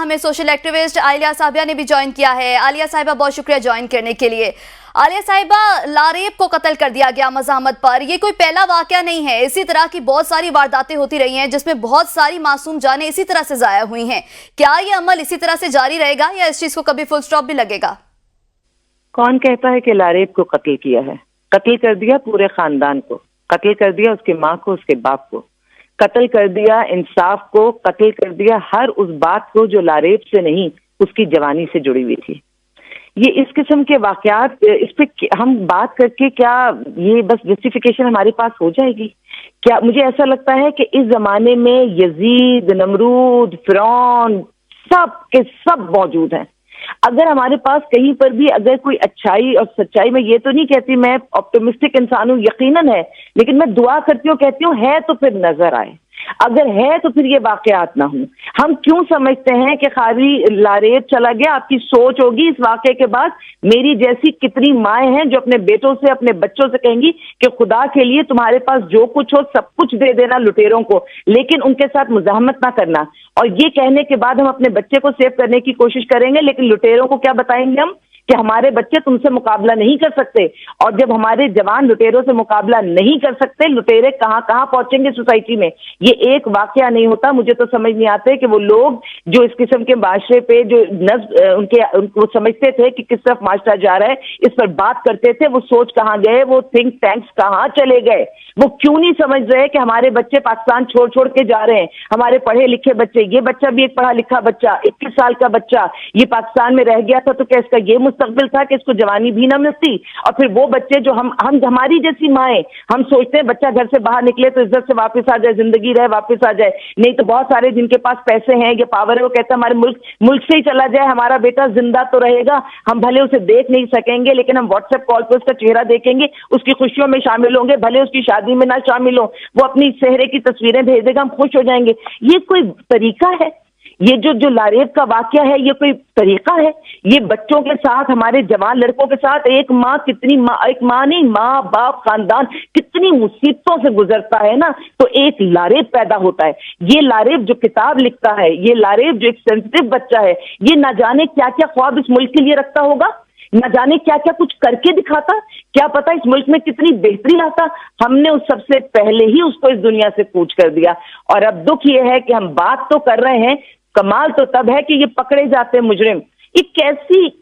हमें social activist Alia साहिबा ने भी ज्वाइन किया है। आलिया साहिबा, बहुत शुक्रिया ज्वाइन करने के लिए। आलिया साहिबा, लारेब को कत्ल कर दिया गया मज़ाहमत पर, ये कोई पहला वाकया नहीं है। इसी तरह की बहुत सारी वारदातें होती रही हैं जिसमें बहुत सारी मासूम जानें इसी तरह से ज़ाया हुई हैं। क्या ये अमल इसी तरह से जारी रहेगा या इस चीज को कभी फुल स्टॉप भी लगेगा? कौन कहता है कि लारेब को कत्ल किया है? कत्ल कर दिया पूरे खानदान को, कत्ल कर दिया उसकी माँ को, उसके बाप को, कत्ल कर दिया इंसाफ को, कत्ल कर दिया हर उस बात को जो लारेब से नहीं उसकी जवानी से जुड़ी हुई थी। ये इस किस्म के वाकयात, इस पे हम बात करके क्या ये बस जस्टिफिकेशन हमारे पास हो जाएगी? क्या मुझे ऐसा लगता है कि इस जमाने में यजीद, नमरूद, फिरौन सब के सब मौजूद हैं। अगर हमारे पास कहीं पर भी अगर कोई अच्छाई और सच्चाई, मैं ये तो नहीं कहती, मैं ऑप्टिमिस्टिक इंसान हूँ, यकीनन है, लेकिन मैं दुआ करती हूँ, कहती हूँ है तो फिर नजर आए, अगर है तो फिर ये वाकयात ना हो। हम क्यों समझते हैं कि खाली लारेब चला गया? आपकी सोच होगी इस वाकये के बाद, मेरी जैसी कितनी माएँ हैं जो अपने बेटों से, अपने बच्चों से कहेंगी कि खुदा के लिए तुम्हारे पास जो कुछ हो सब कुछ दे देना लुटेरों को, लेकिन उनके साथ मुज़ाहमत ना करना। और ये कहने के बाद हम अपने बच्चे को सेव करने की कोशिश करेंगे, लेकिन लुटेरों को क्या बताएंगे हम कि हमारे बच्चे तुमसे मुकाबला नहीं कर सकते। और जब हमारे जवान लुटेरों से मुकाबला नहीं कर सकते, लुटेरे कहाँ कहाँ पहुंचेंगे सोसाइटी में? ये एक वाकया नहीं होता। मुझे तो समझ नहीं आते कि वो लोग जो इस किस्म के माशरे पे जो उनको समझते थे कि किस तरफ माशरा जा रहा है, इस पर बात करते थे, वो सोच कहाँ गए? वो थिंक टैंक्स कहाँ चले गए? वो क्यों नहीं समझ रहे कि हमारे बच्चे पाकिस्तान छोड़ छोड़ के जा रहे हैं? हमारे पढ़े लिखे बच्चे, ये बच्चा भी एक पढ़ा लिखा बच्चा, 21 साल का बच्चा, ये पाकिस्तान में रह गया था तो क्या इसका ये मुस्तकबिल था कि इसको जवानी भी ना मिलती? और फिर वो बच्चे जो हम हमारी जैसी माएँ, हम सोचते हैं बच्चा घर से बाहर निकले तो इज्जत से वापस आ जाए, जिंदगी रहे, वापस आ जाए। नहीं तो बहुत सारे जिनके पास पैसे हैं, ये पावर है, वो कहते हैं हमारे मुल्क से ही चला जाए, हमारा बेटा जिंदा तो रहेगा, हम भले उसे देख नहीं सकेंगे लेकिन हम व्हाट्सएप कॉल पर उसका चेहरा देखेंगे, उसकी खुशियों में शामिल होंगे, भले उसकी शादी में ना शामिल हो, वो अपनी चेहरे की तस्वीरें भेज देगा, हम खुश हो जाएंगे। ये कोई तरीका है? ये जो लारेब का वाकया है, ये कोई तरीका है? ये बच्चों के साथ, हमारे जवान लड़कों के साथ एक माँ एक माँ नहीं, माँ बाप खानदान कितनी मुसीबतों से गुजरता है ना, तो एक लारेब पैदा होता है। ये लारेब जो किताब लिखता है, ये लारेब जो एक सेंसिटिव बच्चा है, ये ना जाने क्या क्या ख्वाब इस मुल्क के लिए रखता होगा, न जाने क्या क्या कुछ करके दिखाता, क्या पता इस मुल्क में कितनी बेहतरी लाता। हमने उस सबसे पहले ही उसको इस दुनिया से कूच कर दिया। और अब दुख ये है कि हम बात तो कर रहे हैं, कमाल तो तब है कि ये पकड़े जाते हैं मुजरिम। ये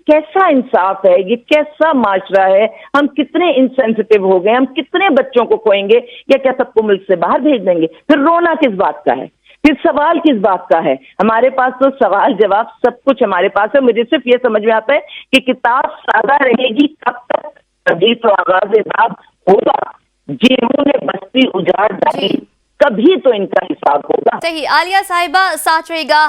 कैसा इंसाफ है? ये कैसा माशरा है? हम कितने इनसेंसिटिव हो गए? हम कितने बच्चों को खोएंगे या क्या सबको मुल्क से बाहर भेज देंगे? फिर रोना किस बात का है? फिर सवाल किस बात का है? हमारे पास तो सवाल जवाब सब कुछ हमारे पास है। मुझे सिर्फ ये समझ में आता है कि किताब सादा रहेगी कब तक, कभी तो आगाज़ बाब होगा, जिन्होंने बस्ती उजाड़ डाली कभी तो इनका हिसाब होगा। सही। आलिया साहिबा, साथ रहेगा।